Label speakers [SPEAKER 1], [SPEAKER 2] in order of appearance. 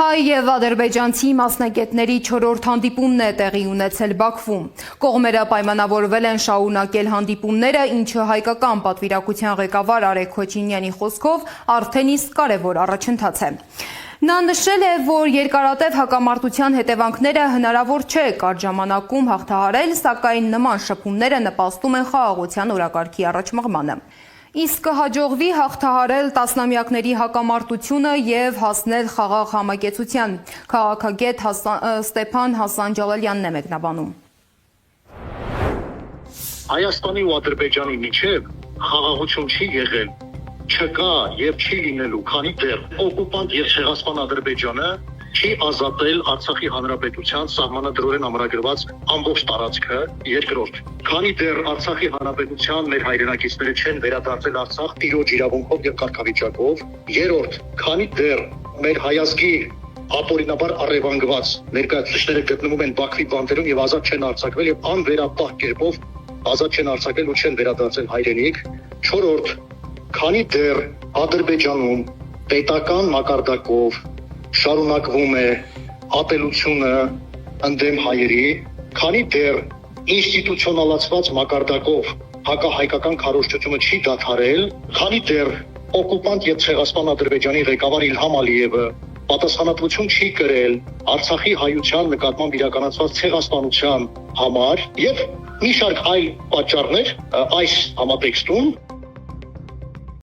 [SPEAKER 1] Հայ և ադրբեջանցի մասնագետների 4-րդ հանդիպումն է տեղի ունեցել Բաքվում։ Կողմերը պայմանավորվել են շարունակել հանդիպումները, ինչը հայկական պատվիրակության ղեկավար Արեգ Քոչինյանի խոսքով արդեն իսկ կարևոր առաջընթաց է։ Նա նշել է, որ երկարատև հակամարտության հետևանքները հնարավոր չէ կարճ ժամանակում հաղթահարել, սակայն նման շփումները նպաստում են խաղաղության օրակարգի առաջմղմանը։ Իսկ կհաջողվի հաղթահարել տասնամյակների հակամարտությունը և հասնել խաղաղ համակեցության, քաղաքագետ Ստեփան Հասան Ջալալյանն է մեկնաբանում։
[SPEAKER 2] Հայաստանի ու Ադրբեջանի միջև խաղաղություն չի եղել, չկա և չի լինելու, քանի դեռ օկուպանտ և ցեղասպան Ադրբեջանը չի ազատել Արցախի հանրապետության սահմանադրորեն ամրագրված ամբողջ տարածքը, երկրորդ, քանի դեռ Արցախի հանրապետության մեր հայրենակիցները չեն վերադարձել Արցախ տիրոջ իրավունքով և կարգավիճակով, երրորդ, քանի դեռ մեր հայազգի ապօրինաբար առևանգված ներկայացուցիչները գտնվում են Բաքվի բանտերում և ազատ չեն արձակվել և անվերապահ կերպով ազատ չեն արձակվել ու չեն վերադարձել հայրենիք, չորրորդ, քանի դեռ Ադրբեջանում պետական մակարդակով շարունակվում է ատելությունը ընդդեմ հայերի, քանի դեռ ինստիտուցիոնալացված մակարդակով հակահայկական քարոզչությունը չի դադարել, քանի դեռ օկուպանտ և ցեղասպան Ադրբեջանի ղեկավար Իլհամ Ալիևը պատասխանատվություն չի կրել Արցախի հայության նկատմամբ իրականացված ցեղասպանության համար և մի շարք այլ պատճառներ այս համատեքստում